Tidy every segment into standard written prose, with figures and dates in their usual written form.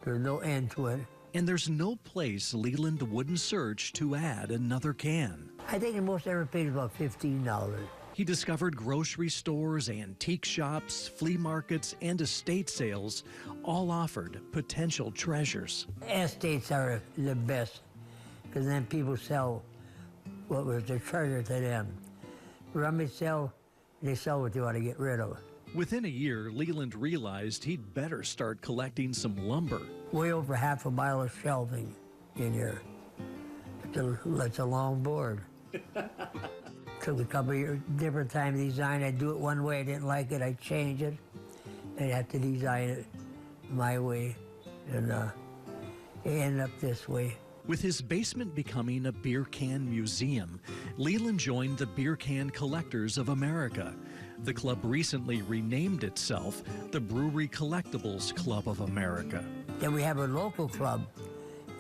There's no end to it. And there's no place Leland wouldn't search to add another can. I think the most I ever paid is about $15. He discovered grocery stores, antique shops, flea markets, and estate sales all offered potential treasures. Estates are the best, because then people sell what was the treasure to them. Rummage sell, they sell what they want to get rid of. Within a year, Leland realized he'd better start collecting some lumber. Way over half a mile of shelving in here. It's a long board. Took a couple of years, different time to design. I'd do it one way, I didn't like it, I'd change it. I'd have to design it my way, and it ended up this way. With his basement becoming a beer can museum, Leland joined the Beer Can Collectors of America. The club recently renamed itself the Brewery Collectibles Club of America. Then we have a local club.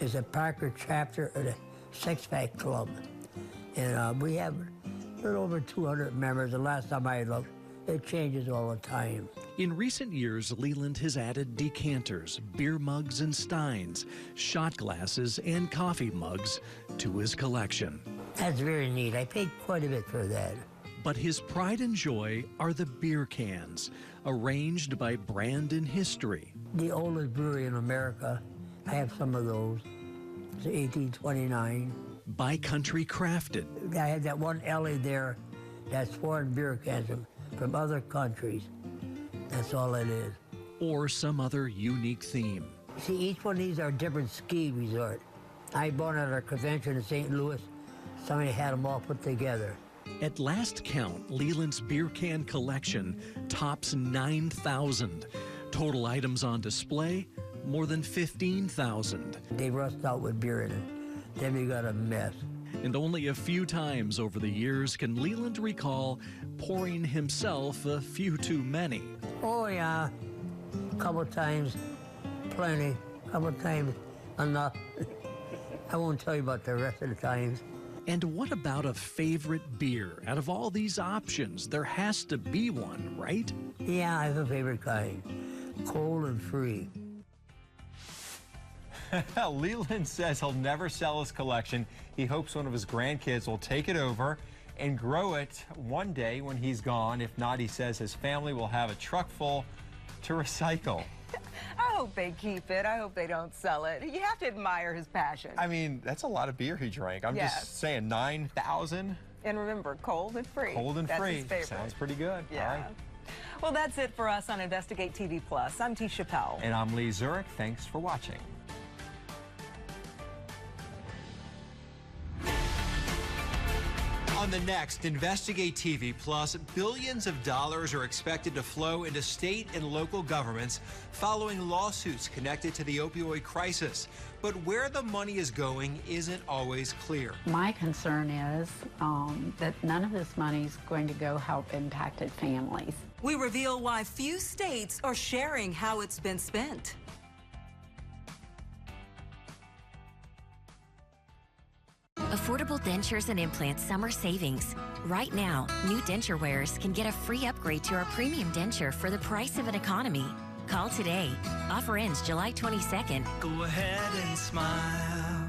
It's a Parker chapter of the Six Pack Club. And we have a little over 200 members. The last time I looked, it changes all the time. In recent years, Leland has added decanters, beer mugs and steins, shot glasses, and coffee mugs to his collection. That's very neat. I paid quite a bit for that. But his pride and joy are the beer cans, arranged by brand and history. The oldest brewery in America, I have some of those. It's 1829. By country crafted. I had that one alley there that's foreign beer cans from other countries. That's all it is. Or some other unique theme. See, each one of these are a different ski resort. I bought at a convention in St. Louis. Somebody had them all put together. At last count, Leland's beer can collection tops 9,000. Total items on display, more than 15,000. They rust out with beer in it. Then we got a mess. And only a few times over the years can Leland recall pouring himself a few too many. Oh, yeah. A couple times, plenty. A couple times, enough. I won't tell you about the rest of the times. And what about a favorite beer? Out of all these options, there has to be one, right? Yeah, I have a favorite kind. Cold and free. Leland says he'll never sell his collection. He hopes one of his grandkids will take it over and grow it one day when he's gone. If not, he says his family will have a truck full to recycle. I hope they keep it. I hope they don't sell it. You have to admire his passion. I mean, that's a lot of beer he drank. I'm just saying, 9,000. And remember, cold and free. Cold and that's free. His favorite. Sounds pretty good. Yeah. All right. Well, that's it for us on Investigate TV Plus. I'm T. Chappelle. And I'm Lee Zurich. Thanks for watching. On the next Investigate TV Plus, billions of dollars are expected to flow into state and local governments following lawsuits connected to the opioid crisis. But where the money is going isn't always clear. My concern is that none of this money is going to go help impacted families. We reveal why few states are sharing how it's been spent. Affordable dentures and implants summer savings. Right now, new denture wearers can get a free upgrade to our premium denture for the price of an economy. Call today. Offer ends July 22nd. Go ahead and smile.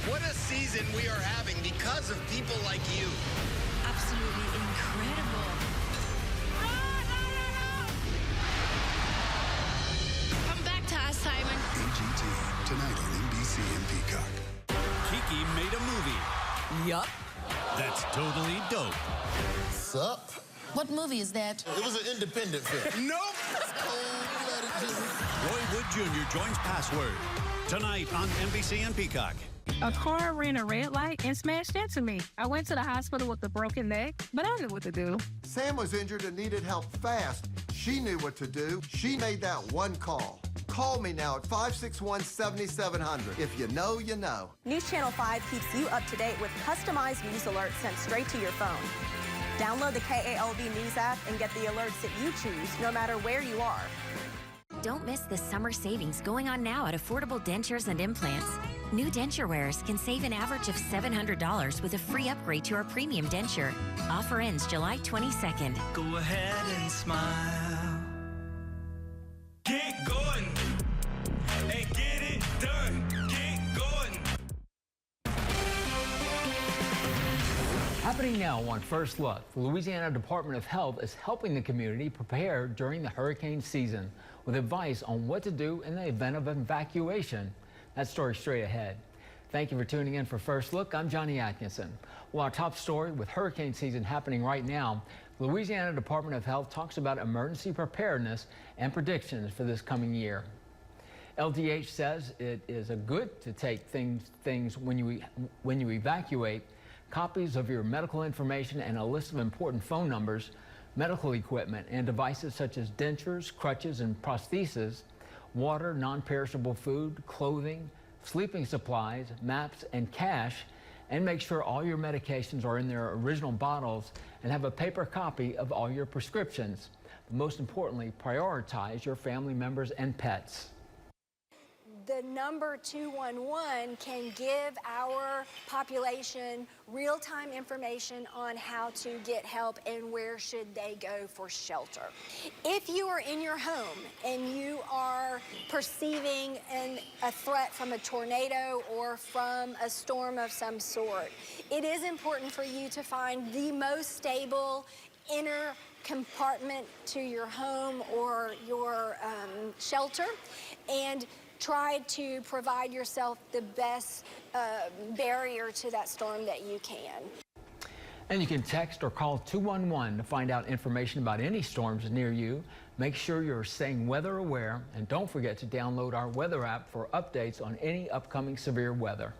What a season we are having because of people like you. Absolutely incredible. Come back to us, Simon. AGT, tonight on NBC and Peacock. Kiki made a movie. Yup. That's totally dope. Sup? What movie is that? It was an independent film. Nope. Roy Wood Jr. joins Password. Tonight on NBC and Peacock. A car ran a red light and smashed into me. I went to the hospital with a broken neck, but I knew what to do. Sam was injured and needed help fast. She knew what to do. She made that one call. Call me now at 561-7700. If you know, you know. News Channel 5 keeps you up to date with customized news alerts sent straight to your phone. Download the KALB News app and get the alerts that you choose, no matter where you are. Don't miss the summer savings going on now at Affordable Dentures and Implants. New denture wearers can save an average of $700 with a free upgrade to our premium denture. Offer ends July 22nd. Go ahead and smile. Get going. Happening now on First Look, the Louisiana Department of Health is helping the community prepare during the hurricane season with advice on what to do in the event of evacuation. That story straight ahead. Thank you for tuning in for First Look. I'm Johnny Atkinson. Well, our top story with hurricane season happening right now, the Louisiana Department of Health talks about emergency preparedness and predictions for this coming year. LDH says it is good to take things when you evacuate, copies of your medical information and a list of important phone numbers, medical equipment and devices such as dentures, crutches and prostheses, water, non-perishable food, clothing, sleeping supplies, maps and cash, and make sure all your medications are in their original bottles and have a paper copy of all your prescriptions. But most importantly, prioritize your family members and pets. The number 211 can give our population real-time information on how to get help and where should they go for shelter. If you are in your home and you are perceiving a threat from a tornado or from a storm of some sort, it is important for you to find the most stable inner compartment to your home or your shelter and try to provide yourself the best barrier to that storm that you can. And you can text or call 211 to find out information about any storms near you. Make sure you're staying weather aware, and don't forget to download our weather app for updates on any upcoming severe weather.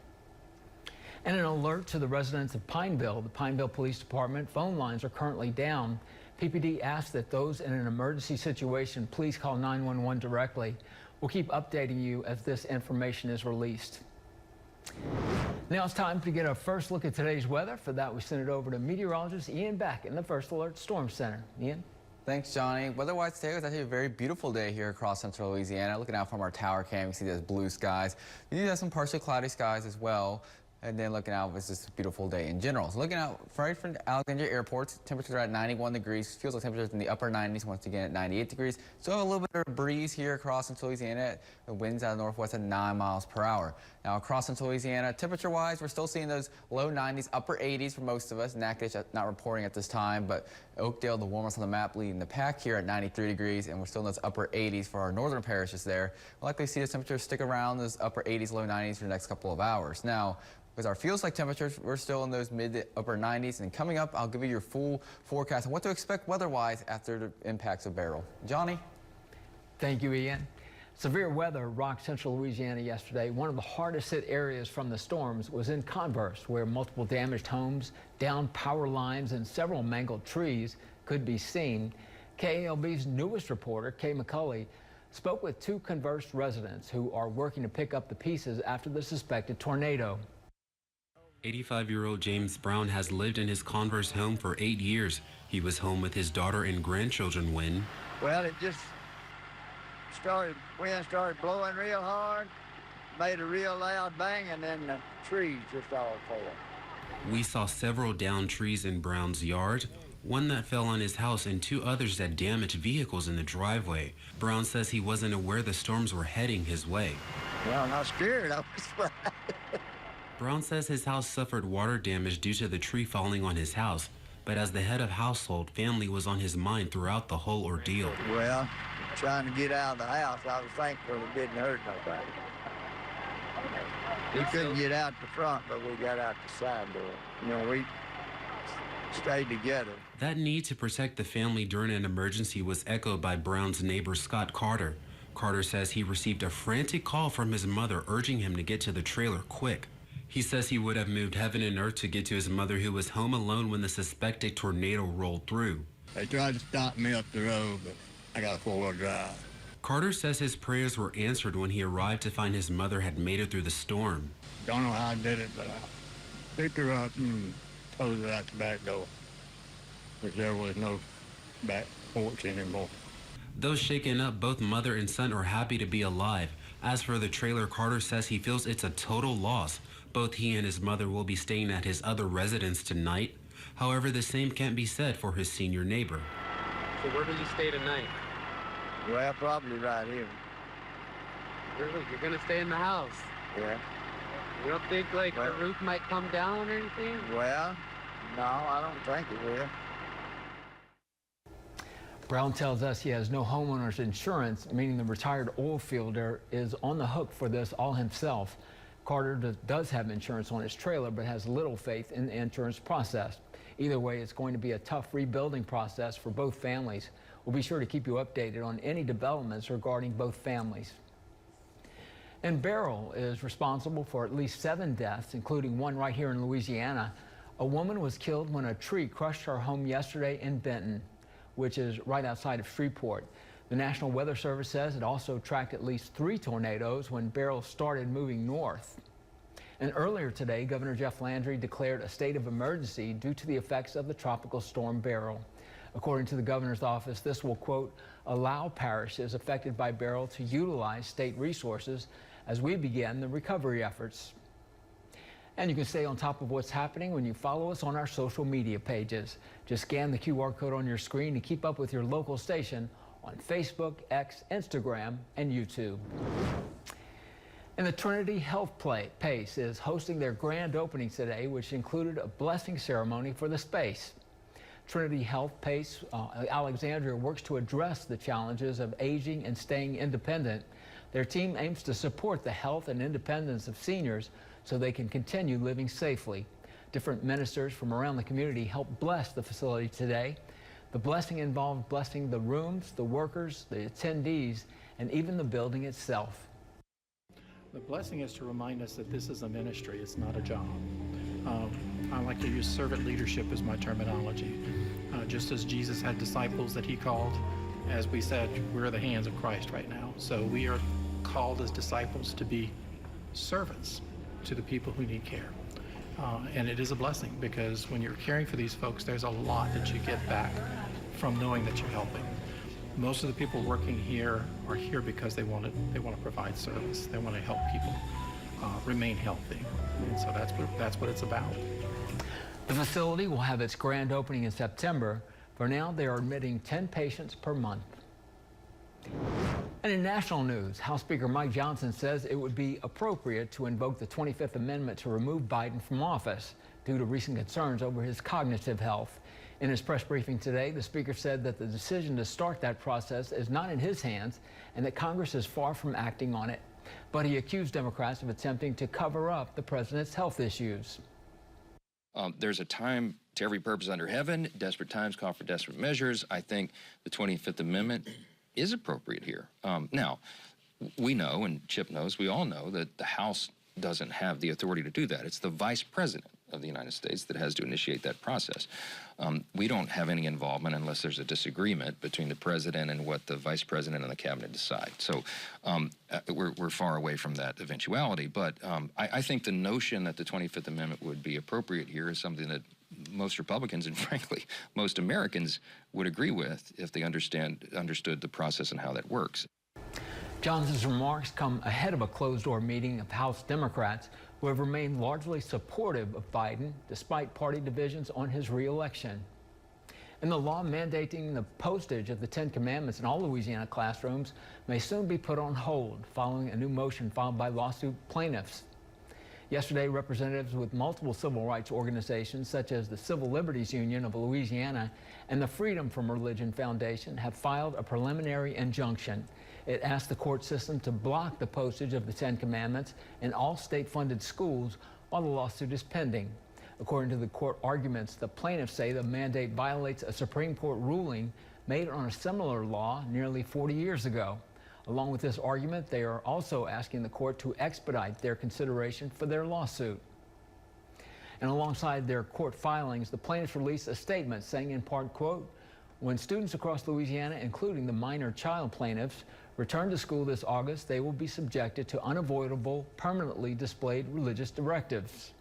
And an alert to the residents of Pineville. The Pineville Police Department phone lines are currently down. PPD asks that those in an emergency situation please call 911 directly. We'll keep updating you as this information is released. Now it's time to get a first look at today's weather. For that, we send it over to meteorologist Ian Beck in the First Alert Storm Center. Ian? Thanks, Johnny. Weather-wise today was actually a very beautiful day here across central Louisiana. Looking out from our tower cam, you see those blue skies. We do have some partially cloudy skies as well. And then looking out, it's just a beautiful day in general. So looking out right from Alexandria Airport, temperatures are at 91 degrees. Feels like temperatures in the upper 90s once again at 98 degrees. So a little bit of a breeze here across central Louisiana. The winds out of the northwest at 9 miles per hour. Now across central Louisiana, temperature-wise, we're still seeing those low 90s, upper 80s for most of us. Natchitoches not reporting at this time, but Oakdale, the warmest on the map, leading the pack here at 93 degrees, and we're still in those upper 80s for our northern parishes there. We'll likely see the temperatures stick around those upper 80s, low 90s for the next couple of hours. Now, with our feels like temperatures, we're still in those mid to upper 90s. And coming up, I'll give you your full forecast on what to expect weather-wise after the impacts of Beryl. Johnny? Thank you, Ian. Severe weather rocked central Louisiana yesterday. One of the hardest hit areas from the storms was in Converse, where multiple damaged homes, downed power lines, and several mangled trees could be seen. KALB's newest reporter, Kay McCulley, spoke with two Converse residents who are working to pick up the pieces after the suspected tornado. 85-year-old James Brown has lived in his Converse home for 8 years. He was home with his daughter and grandchildren when... Well, it just wind started blowing real hard, made a real loud bang, and then the trees just all fell. We saw several downed trees in Brown's yard, one that fell on his house and two others that damaged vehicles in the driveway. Brown says he wasn't aware the storms were heading his way. Well, I'm not scared. I was Brown says his house suffered water damage due to the tree falling on his house, but as the head of household, family was on his mind throughout the whole ordeal. Well, trying to get out of the house, I was thankful it didn't hurt nobody. We couldn't get out the front, but we got out the side door. You know, we stayed together. That need to protect the family during an emergency was echoed by Brown's neighbor, Scott Carter. Carter says he received a frantic call from his mother urging him to get to the trailer quick. He says he would have moved heaven and earth to get to his mother, who was home alone when the suspected tornado rolled through. They tried to stop me up the road, but I got a four-wheel drive. Carter says his prayers were answered when he arrived to find his mother had made it through the storm. Don't know how I did it, but I picked her up and closed her out the back door, because there was no back porch anymore. Though shaken up, both mother and son are happy to be alive. As for the trailer, Carter says he feels it's a total loss. Both he and his mother will be staying at his other residence tonight. However, the same can't be said for his senior neighbor. So where do you stay tonight? Well, probably right here. Really? You're gonna stay in the house? Yeah. You don't think, like, the roof might come down or anything? Well, No, I don't think it will. Brown tells us he has no homeowner's insurance, meaning the retired oil fielder is on the hook for this all himself. Carter does have insurance on his trailer, but has little faith in the insurance process. Either way, it's going to be a tough rebuilding process for both families. We'll be sure to keep you updated on any developments regarding both families. And Beryl is responsible for at least 7 deaths, including one right here in Louisiana. A woman was killed when a tree crushed her home yesterday in Benton, which is right outside of Shreveport. The National Weather Service says it also tracked at least 3 tornadoes when Beryl started moving north. And earlier today, Governor Jeff Landry declared a state of emergency due to the effects of the tropical storm Beryl. According to the governor's office, this will, quote, allow parishes affected by Beryl to utilize state resources as we begin the recovery efforts. And you can stay on top of what's happening when you follow us on our social media pages. Just scan the QR code on your screen to keep up with your local station on Facebook, X, Instagram, and YouTube. And the Trinity Health PACE is hosting their grand opening today, which included a blessing ceremony for the space. Trinity Health PACE Alexandria works to address the challenges of aging and staying independent. Their team aims to support the health and independence of seniors so they can continue living safely. Different ministers from around the community helped bless the facility today. The blessing involved blessing the rooms, the workers, the attendees, and even the building itself. The blessing is to remind us that this is a ministry, it's not a job. I like to use servant leadership as my terminology. Just as Jesus had disciples that he called, as we said, we're the hands of Christ right now. So we are called as disciples to be servants to the people who need care. And it is a blessing because when you're caring for these folks, there's a lot that you get back from knowing that you're helping. Most of the people working here are here because they want to provide service. They want to help people remain healthy. And so that's what it's about. The facility will have its grand opening in September. For now, they are admitting 10 patients per month. And in national news, House Speaker Mike Johnson says it would be appropriate to invoke the 25th Amendment to remove Biden from office due to recent concerns over his cognitive health. In his press briefing today, the Speaker said that the decision to start that process is not in his hands and that Congress is far from acting on it. But he accused Democrats of attempting to cover up the president's health issues. There's a time to every purpose under heaven. Desperate times call for desperate measures. I think the 25th Amendment is appropriate here. Now, we know, and Chip knows, we all know that the House doesn't have the authority to do that. It's the Vice President of the United States that has to initiate that process. We don't have any involvement unless there's a disagreement between the President and what the Vice President and the Cabinet decide. So we're far away from that eventuality. But I think the notion that the 25th Amendment would be appropriate here is something that most Republicans and frankly most Americans would agree with if they understood the process and how that works. Johnson's remarks come ahead of a closed-door meeting of House Democrats who have remained largely supportive of Biden despite party divisions on his re-election. And the law mandating the postage of the 10 Commandments in all Louisiana classrooms may soon be put on hold following a new motion filed by lawsuit plaintiffs. Yesterday, representatives with multiple civil rights organizations such as the Civil Liberties Union of Louisiana and the Freedom from Religion Foundation have filed a preliminary injunction. It asked the court system to block the postage of the 10 Commandments in all state-funded schools while the lawsuit is pending. According to the court arguments, the plaintiffs say the mandate violates a Supreme Court ruling made on a similar law nearly 40 years ago. Along with this argument, they are also asking the court to expedite their consideration for their lawsuit. And alongside their court filings, the plaintiffs released a statement saying in part, quote, when students across Louisiana, including the minor child plaintiffs, return to school this August, they will be subjected to unavoidable, permanently displayed religious directives.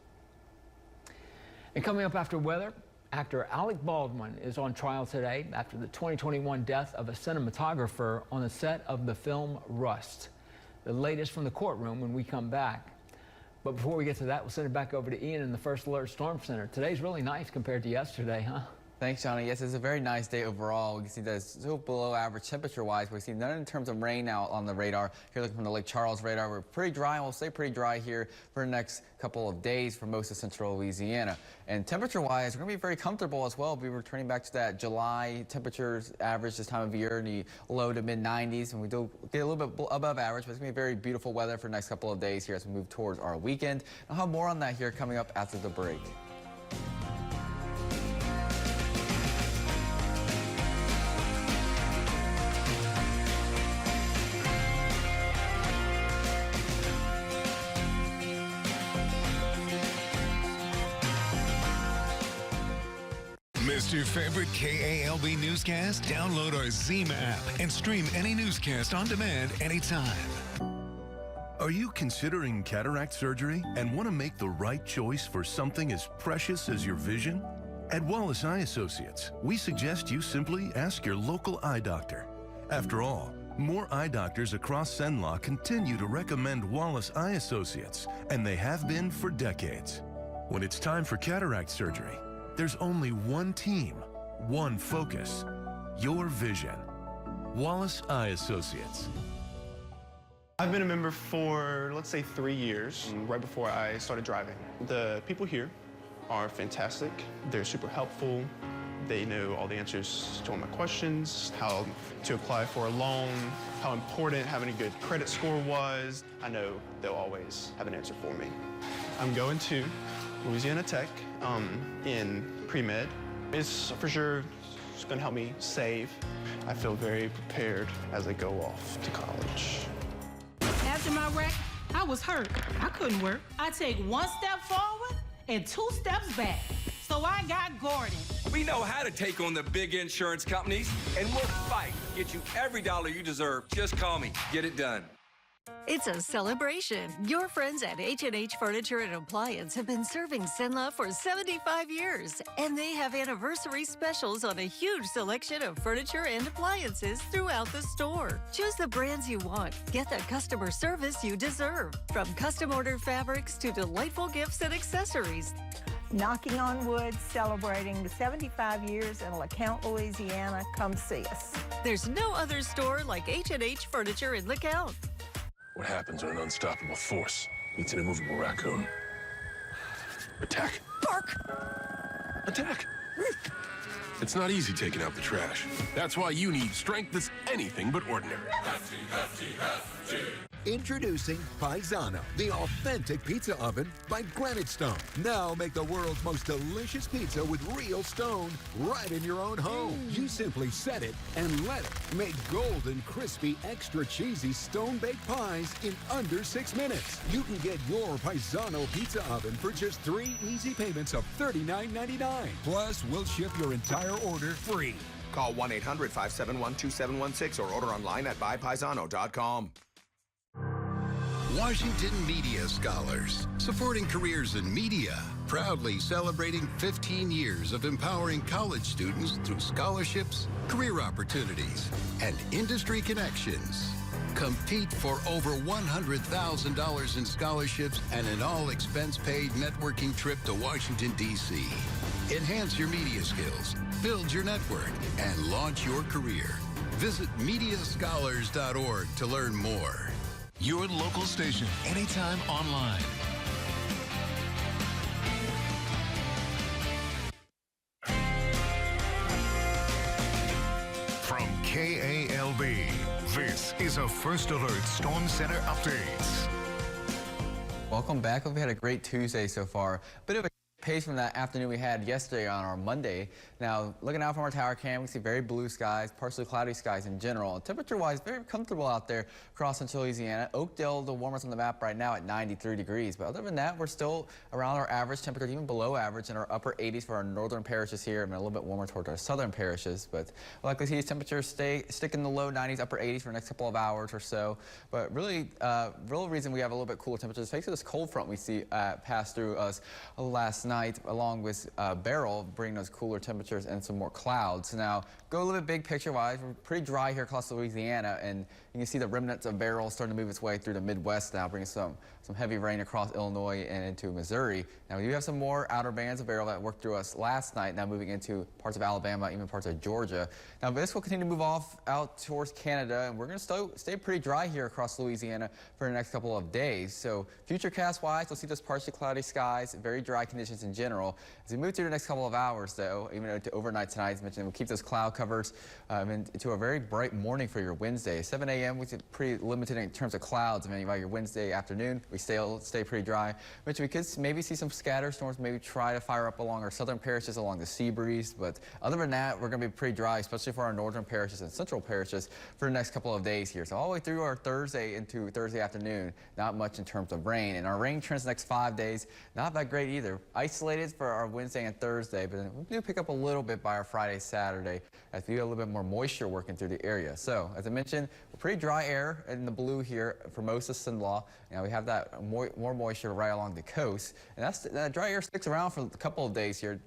And coming up after weather, actor Alec Baldwin is on trial today after the 2021 death of a cinematographer on the set of the film Rust. The latest from the courtroom when we come back. But before we get to that, we'll send it back over to Ian in the First Alert Storm Center. Today's really nice compared to yesterday, huh? Thanks, Johnny. Yes, it's a very nice day overall. We can see that it's still below average temperature-wise. We see none in terms of rain now on the radar. Here, looking from the Lake Charles radar, we're pretty dry, and we'll stay pretty dry here for the next couple of days for most of central Louisiana. And temperature-wise, we're going to be very comfortable as well. We'll be returning back to that July temperatures average this time of year in the low to mid-90s, and we do get a little bit above average, but it's going to be very beautiful weather for the next couple of days here as we move towards our weekend. I'll have more on that here coming up after the break. Missed your favorite KALB newscast? Download our Zima app and stream any newscast on demand anytime. Are you considering cataract surgery and want to make the right choice for something as precious as your vision? At Wallace Eye Associates, we suggest you simply ask your local eye doctor. After all, more eye doctors across Cenla continue to recommend Wallace Eye Associates, and they have been for decades. When it's time for cataract surgery, there's only one team, one focus, your vision. Wallace Eye Associates. I've been a member for, let's say, 3 years, right before I started driving. The people here are fantastic. They're super helpful. They know all the answers to all my questions, how to apply for a loan, how important having a good credit score was. I know they'll always have an answer for me. I'm going to Louisiana Tech in pre-med. It's for sure it's going to help me save. I feel very prepared as I go off to college. After my wreck, I was hurt. I couldn't work. I take one step forward and 2 steps back. So I got Gordon. We know how to take on the big insurance companies, and we'll fight. Get you every dollar you deserve. Just call me. Get it done. It's a celebration. Your friends at H&H Furniture and Appliance have been serving Cenla for 75 years, and they have anniversary specials on a huge selection of furniture and appliances throughout the store. Choose the brands you want. Get the customer service you deserve. From custom order fabrics to delightful gifts and accessories. Knocking on wood, celebrating the 75 years in LeCount, Louisiana. Come see us. There's no other store like H&H Furniture in LeCount. What happens when an unstoppable force meets an immovable raccoon? Attack. Bark! Attack! It's not easy taking out the trash. That's why you need strength that's anything but ordinary. Hefty, hefty, hefty. Introducing Paisano, the authentic pizza oven by Granite Stone. Now make the world's most delicious pizza with real stone right in your own home. You simply set it and let it make golden, crispy, extra cheesy stone-baked pies in under 6 minutes. You can get your Paisano pizza oven for just 3 easy payments of $39.99. Plus, we'll ship your entire order free. Call 1-800-571-2716 or order online at buypaisano.com. Washington Media Scholars, supporting careers in media, proudly celebrating 15 years of empowering college students through scholarships, career opportunities, and industry connections. Compete for over $100,000 in scholarships and an all-expense-paid networking trip to Washington, D.C. Enhance your media skills, build your network, and launch your career. Visit MediaScholars.org to learn more. Your local station, anytime online. From KALB, this is a First Alert Storm Center updates. Welcome back. Hope we had a great Tuesday so far. A bit of a pace from that afternoon we had yesterday on our Monday. Now, looking out from our tower cam, we see very blue skies, partially cloudy skies in general. Temperature-wise, very comfortable out there across central Louisiana. Oakdale, the warmest on the map right now at 93 degrees. But other than that, we're still around our average temperature, even below average in our upper 80s for our northern parishes here, and a little bit warmer towards our southern parishes. But we'll likely see these temperatures stick in the low 90s, upper 80s for the next couple of hours or so. But really, real reason we have a little bit cooler temperatures, thanks to this cold front we see pass through us last night, along with Beryl, bringing those cooler temperatures and some more clouds. Now, go a little bit big picture-wise, we're pretty dry here across Louisiana, and You can see the remnants of Beryl starting to move its way through the Midwest now, bringing some heavy rain across Illinois and into Missouri. Now, we do have some more outer bands of Beryl that worked through us last night, now moving into parts of Alabama, even parts of Georgia. Now, this will continue to move out towards Canada, and we're going to stay pretty dry here across Louisiana for the next couple of days. So, futurecast-wise, we'll see those partially cloudy skies, very dry conditions in general. As we move through the next couple of hours, though, even into overnight tonight, as mentioned, we'll keep those cloud covers into a very bright morning for your Wednesday. 7 a.m. we get pretty limited in terms of clouds. I mean, by your Wednesday afternoon, we stay pretty dry, which we could maybe see some scatter storms, maybe try to fire up along our southern parishes along the sea breeze. But other than that, we're going to be pretty dry, especially for our northern parishes and central parishes for the next couple of days here. So all the way through our Thursday into Thursday afternoon, not much in terms of rain. And our rain trends the next 5 days, not that great either. Isolated for our Wednesday and Thursday, but then we do pick up a little bit by our Friday, Saturday, as we get a little bit more moisture working through the area. So, as I mentioned, pretty dry air in the blue here for most of Sinlaw. Now we have that more moisture right along the coast, and that dry air sticks around for a couple of days here.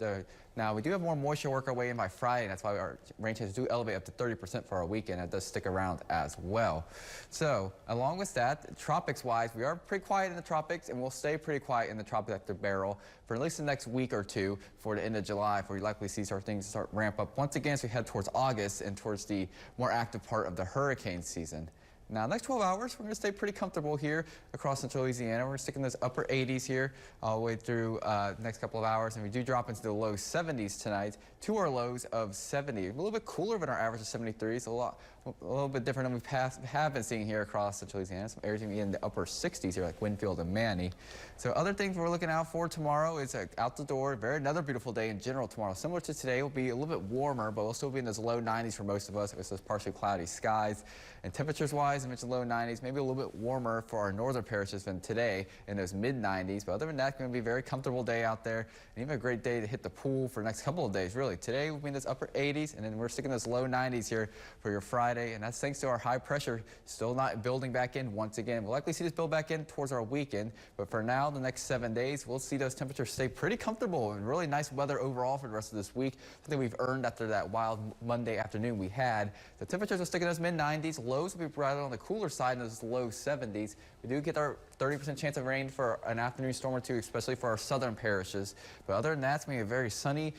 Now we do have more moisture work our way in by Friday, and that's why our rain chances do elevate up to 30% for our weekend. It does stick around as well. So along with that, tropics-wise, we are pretty quiet in the tropics, and we'll stay pretty quiet in the tropics after Beryl for at least the next week or two for the end of July, before we likely see things start ramp up once again as we head towards August and towards the more active part of the hurricane season. Now, next 12 hours, we're going to stay pretty comfortable here across central Louisiana. We're sticking those upper 80s here all the way through the next couple of hours, and we do drop into the low 70s tonight to our lows of 70. A little bit cooler than our average of 73, so a little bit different than we have been seeing here across central Louisiana. Some areas in the upper 60s here, like Winfield and Manny. So other things we're looking out for tomorrow is out the door. Another beautiful day in general tomorrow. Similar to today, will be a little bit warmer, but we'll still be in those low 90s for most of us with those partially cloudy skies. And temperatures-wise, I mentioned low 90s, maybe a little bit warmer for our northern parishes than today in those mid-90s. But other than that, it's going to be a very comfortable day out there, and even a great day to hit the pool for the next couple of days, really. Today, we'll be in those upper 80s, and then we're sticking those low 90s here for your Friday, and that's thanks to our high pressure still not building back in once again. We'll likely see this build back in towards our weekend, but for now, the next 7 days, we'll see those temperatures stay pretty comfortable and really nice weather overall for the rest of this week. Something we've earned after that wild Monday afternoon we had. The temperatures will stick in those mid-90s. Lows will be right on the cooler side in those low 70s. We do get our 30% chance of rain for an afternoon storm or two, especially for our southern parishes. But other than that, it's going to be a very sunny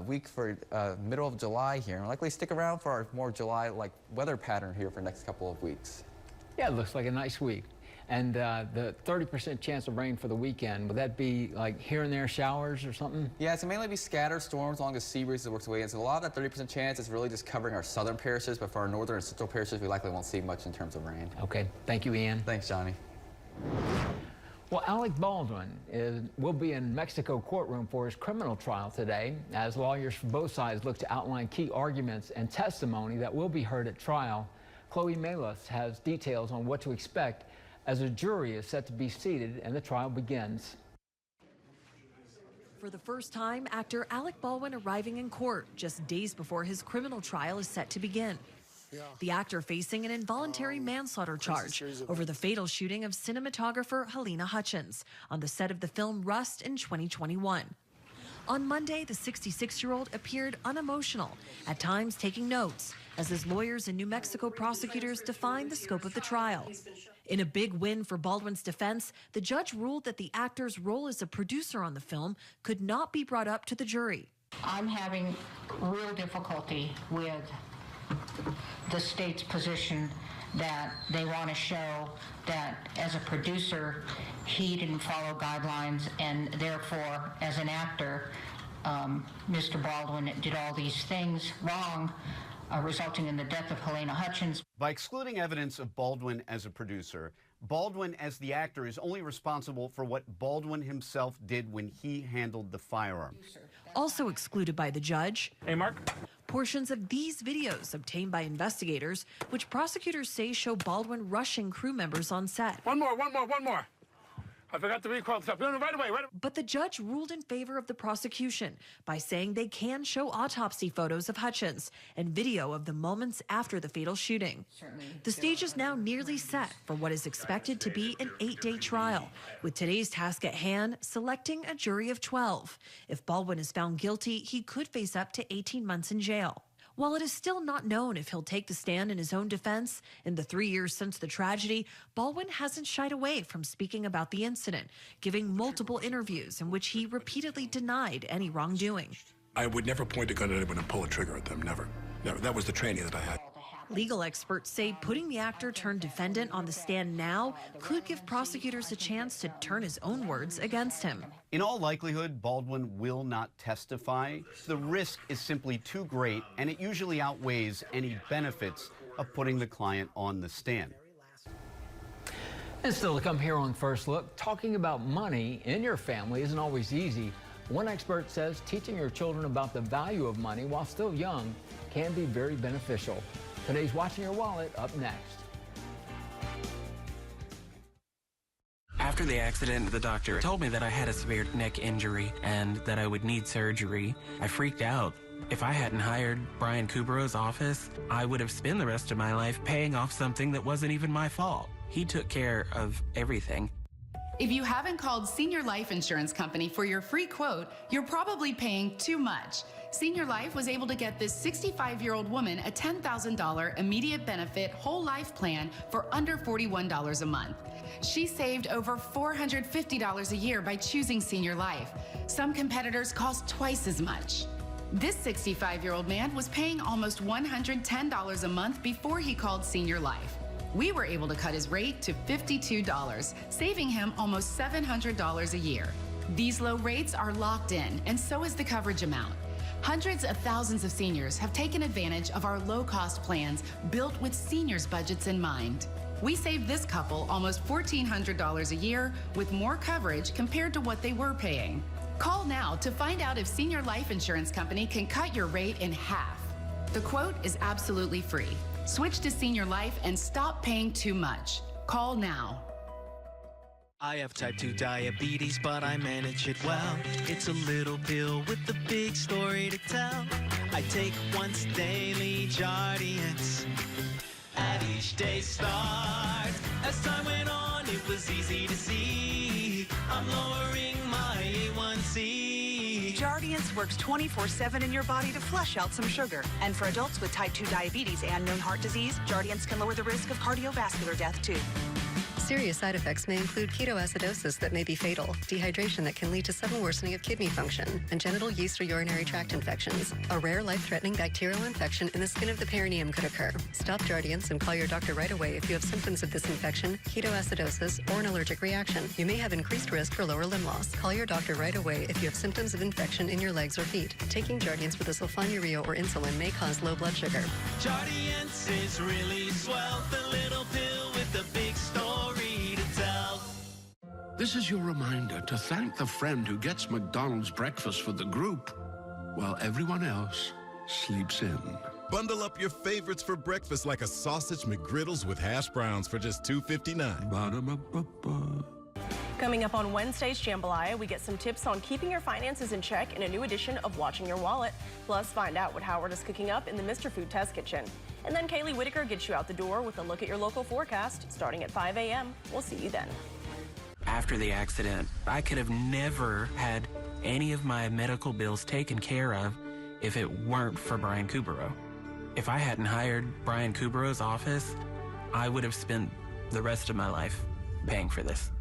week for middle of July here. And we'll likely stick around for our more July-like weather pattern here for the next couple of weeks. Yeah, it looks like a nice week. And the 30% chance of rain for the weekend, would that be like here and there showers or something? Yeah, it's mainly be scattered storms along the sea breeze that works its way in. So a lot of that 30% chance is really just covering our southern parishes, but for our northern and central parishes, we likely won't see much in terms of rain. Okay, thank you, Ian. Thanks, Johnny. Well, Alec Baldwin will be in Mexico courtroom for his criminal trial today, as lawyers from both sides look to outline key arguments and testimony that will be heard at trial. Chloe Melas has details on what to expect as a jury is set to be seated and the trial begins. For the first time, actor Alec Baldwin arriving in court just days before his criminal trial is set to begin. The actor facing an involuntary manslaughter charge over the fatal shooting of cinematographer Helena Hutchins on the set of the film Rust in 2021. On Monday, the 66-year-old appeared unemotional, at times taking notes, as his lawyers and New Mexico prosecutors defined the scope of the trial. In a big win for Baldwin's defense, the judge ruled that the actor's role as a producer on the film could not be brought up to the jury. I'm having real difficulty with the state's position that they want to show that as a producer, he didn't follow guidelines, and therefore, as an actor, Mr. Baldwin did all these things wrong, resulting in the death of Helena Hutchins. By excluding evidence of Baldwin as a producer, Baldwin as the actor is only responsible for what Baldwin himself did when he handled the firearm. Also excluded by the judge, hey, Mark. Portions of these videos obtained by investigators, which prosecutors say show Baldwin rushing crew members on set. One more. I forgot to recall stuff. No, right away. But the judge ruled in favor of the prosecution by saying they can show autopsy photos of Hutchins and video of the moments after the fatal shooting. The stage is now nearly set for what is expected to be an 8-day trial, with today's task at hand selecting a jury of 12. If Baldwin is found guilty, he could face up to 18 months in jail. While it is still not known if he'll take the stand in his own defense, in the 3 years since the tragedy, Baldwin hasn't shied away from speaking about the incident, giving multiple interviews in which he repeatedly denied any wrongdoing. I would never point a gun at anyone and pull a trigger at them, never. Never. That was the training that I had. Legal experts say putting the actor turned defendant on the stand now could give prosecutors a chance to turn his own words against him. In all likelihood, Baldwin will not testify. The risk is simply too great, and it usually outweighs any benefits of putting the client on the stand. And still to come here on First Look, talking about money in your family isn't always easy. One expert says teaching your children about the value of money while still young can be very beneficial. Today's Watching Your Wallet up next. After the accident, the doctor told me that I had a severe neck injury and that I would need surgery. I freaked out. If I hadn't hired Brian Kubero's office, I would have spent the rest of my life paying off something that wasn't even my fault. He took care of everything. If you haven't called Senior Life Insurance Company for your free quote, you're probably paying too much. Senior Life was able to get this 65-year-old woman a $10,000 immediate benefit whole life plan for under $41 a month. She saved over $450 a year by choosing Senior Life. Some competitors cost twice as much. This 65-year-old man was paying almost $110 a month before he called Senior Life. We were able to cut his rate to $52, saving him almost $700 a year. These low rates are locked in, and so is the coverage amount. Hundreds of thousands of seniors have taken advantage of our low-cost plans built with seniors' budgets in mind. We saved this couple almost $1,400 a year with more coverage compared to what they were paying. Call now to find out if Senior Life Insurance Company can cut your rate in half. The quote is absolutely free. Switch to Senior Life and stop paying too much. Call now. I have type 2 diabetes, but I manage it well. It's a little pill with a big story to tell. I take once daily Jardiance at each day's start. As time went on, it was easy to see I'm lowering my A1C. Jardiance works 24/7 in your body to flush out some sugar. And for adults with type 2 diabetes and known heart disease, Jardiance can lower the risk of cardiovascular death too. Serious side effects may include ketoacidosis that may be fatal, dehydration that can lead to sudden worsening of kidney function, and genital yeast or urinary tract infections. A rare life-threatening bacterial infection in the skin of the perineum could occur. Stop Jardiance and call your doctor right away if you have symptoms of this infection, ketoacidosis, or an allergic reaction. You may have increased risk for lower limb loss. Call your doctor right away if you have symptoms of infection in your legs or feet. Taking Jardiance with a sulfonylurea or insulin may cause low blood sugar. Jardiance is really swell, the little pill with the big story to tell. This is your reminder to thank the friend who gets McDonald's breakfast for the group while everyone else sleeps in. Bundle up your favorites for breakfast like a sausage McGriddles with hash browns for just $2.59. Ba-da-ba-ba-ba. Coming up on Wednesday's Jambalaya, we get some tips on keeping your finances in check in a new edition of Watching Your Wallet. Plus, find out what Howard is cooking up in the Mr. Food Test Kitchen. And then Kaylee Whitaker gets you out the door with a look at your local forecast starting at 5 a.m. We'll see you then. After the accident, I could have never had any of my medical bills taken care of if it weren't for Brian Kubero. If I hadn't hired Brian Kubero's office, I would have spent the rest of my life paying for this.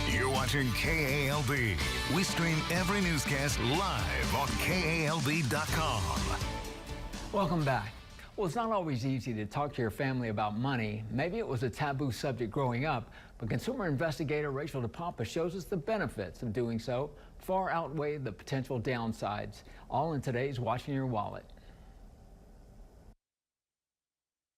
You're watching KALB. We stream every newscast live on KALB.com. Welcome back. Well, it's not always easy to talk to your family about money. Maybe it was a taboo subject growing up, but consumer investigator Rachel DePompa shows us the benefits of doing so far outweigh the potential downsides. All in today's Watching Your Wallet.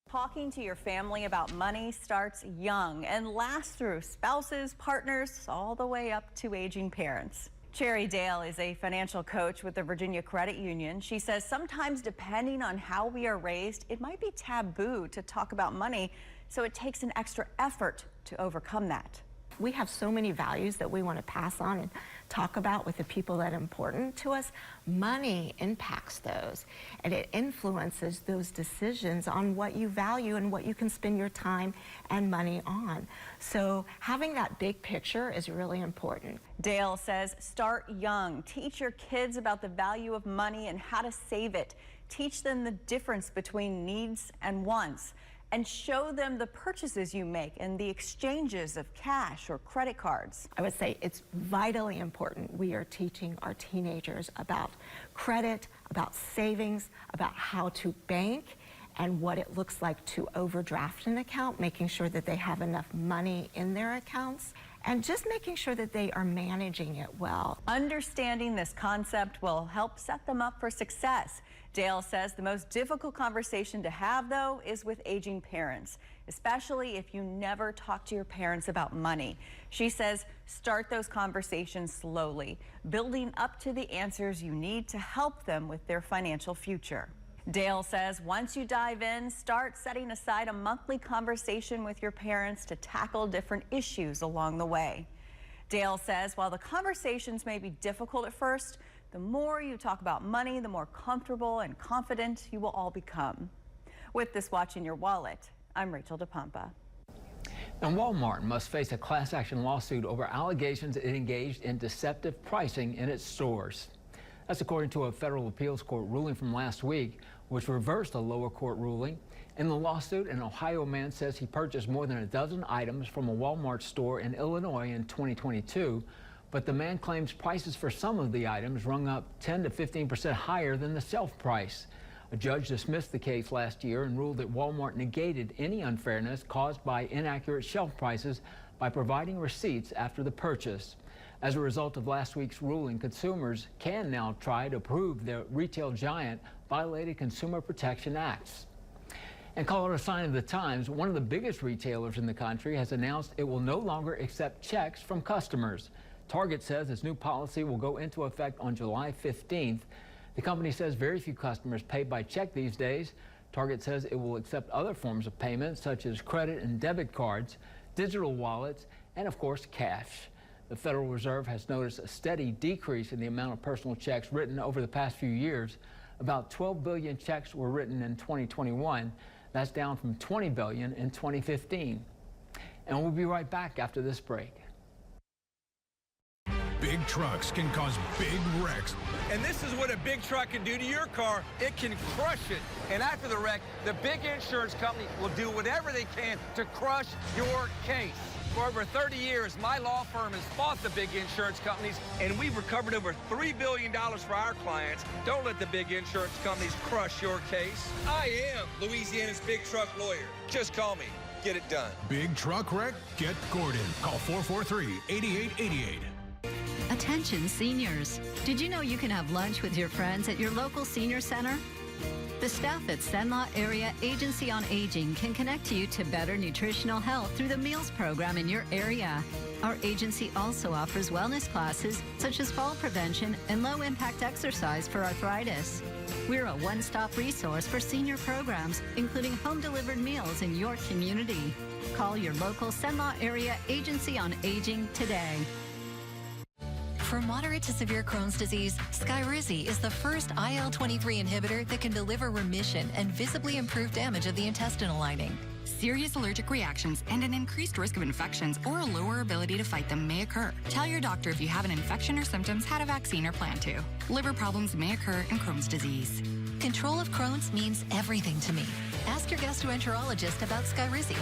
Talking to your family about money starts young and lasts through spouses, partners, all the way up to aging parents. Cherry Dale is a financial coach with the Virginia Credit Union. She says sometimes, depending on how we are raised, it might be taboo to talk about money, so it takes an extra effort to overcome that. We have so many values that we want to pass on and talk about with the people that are important to us. Money impacts those, and it influences those decisions on what you value and what you can spend your time and money on. So having that big picture is really important. Dale says start young. Teach your kids about the value of money and how to save it. Teach them the difference between needs and wants, and show them the purchases you make and the exchanges of cash or credit cards. I would say it's vitally important we are teaching our teenagers about credit, about savings, about how to bank, and what it looks like to overdraft an account, making sure that they have enough money in their accounts, and just making sure that they are managing it well. Understanding this concept will help set them up for success. Dale says the most difficult conversation to have, though, is with aging parents, especially if you never talk to your parents about money. She says start those conversations slowly, building up to the answers you need to help them with their financial future. Dale says once you dive in, start setting aside a monthly conversation with your parents to tackle different issues along the way. Dale says while the conversations may be difficult at first, the more you talk about money, the more comfortable and confident you will all become. With this Watch in Your Wallet, I'm Rachel DePompa. And Walmart must face a class action lawsuit over allegations it engaged in deceptive pricing in its stores. That's according to a federal appeals court ruling from last week, which reversed a lower court ruling. In the lawsuit, an Ohio man says he purchased more than a dozen items from a Walmart store in Illinois in 2022, but the man claims prices for some of the items rung up 10 to 15% higher than the shelf price. A judge dismissed the case last year and ruled that Walmart negated any unfairness caused by inaccurate shelf prices by providing receipts after the purchase. As a result of last week's ruling, consumers can now try to prove the retail giant violated Consumer Protection Acts. And Colorado Sign of the Times, one of the biggest retailers in the country, has announced it will no longer accept checks from customers. Target says its new policy will go into effect on July 15th. The company says very few customers pay by check these days. Target says it will accept other forms of payment, such as credit and debit cards, digital wallets, and of course, cash. The Federal Reserve has noticed a steady decrease in the amount of personal checks written over the past few years. About 12 billion checks were written in 2021. That's down from 20 billion in 2015. And we'll be right back after this break. Big trucks can cause big wrecks. And this is what a big truck can do to your car. It can crush it. And after the wreck, the big insurance company will do whatever they can to crush your case. For over 30 years, my law firm has fought the big insurance companies, and we've recovered over $3 billion for our clients. Don't let the big insurance companies crush your case. I am Louisiana's big truck lawyer. Just call me. Get it done. Big truck wreck? Get Gordon. Call 443-8888. Attention seniors. Did you know you can have lunch with your friends at your local senior center? The staff at Cenla Area Agency on Aging can connect you to better nutritional health through the meals program in your area. Our agency also offers wellness classes such as fall prevention and low-impact exercise for arthritis. We're a one-stop resource for senior programs, including home-delivered meals in your community. Call your local Cenla Area Agency on Aging today. For moderate to severe Crohn's disease, Skyrizi is the first IL-23 inhibitor that can deliver remission and visibly improve damage of the intestinal lining. Serious allergic reactions and an increased risk of infections or a lower ability to fight them may occur. Tell your doctor if you have an infection or symptoms, had a vaccine or plan to. Liver problems may occur in Crohn's disease. Control of Crohn's means everything to me. Ask your gastroenterologist about Skyrizi.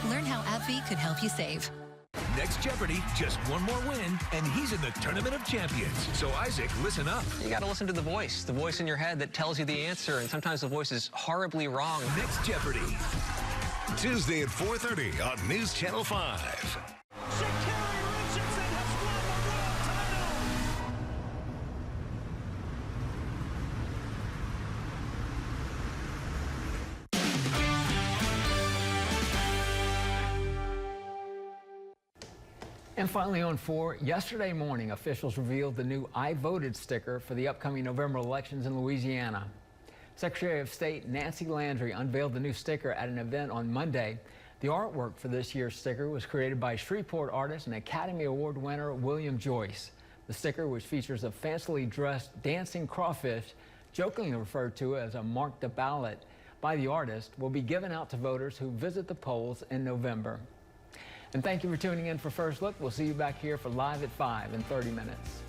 Learn how AbbVie could help you save. Next Jeopardy, just one more win, and he's in the Tournament of Champions. So, Isaac, listen up. You got to listen to the voice in your head that tells you the answer, and sometimes the voice is horribly wrong. Next Jeopardy. Tuesday at 4:30 on News Channel 5. And finally on 4, yesterday morning, officials revealed the new I Voted sticker for the upcoming November elections in Louisiana. Secretary of State Nancy Landry unveiled the new sticker at an event on Monday. The artwork for this year's sticker was created by Shreveport artist and Academy Award winner William Joyce. The sticker, which features a fancily dressed dancing crawfish, jokingly referred to as a mark the ballot by the artist, will be given out to voters who visit the polls in November. And thank you for tuning in for First Look. We'll see you back here for Live at 5 in 30 minutes.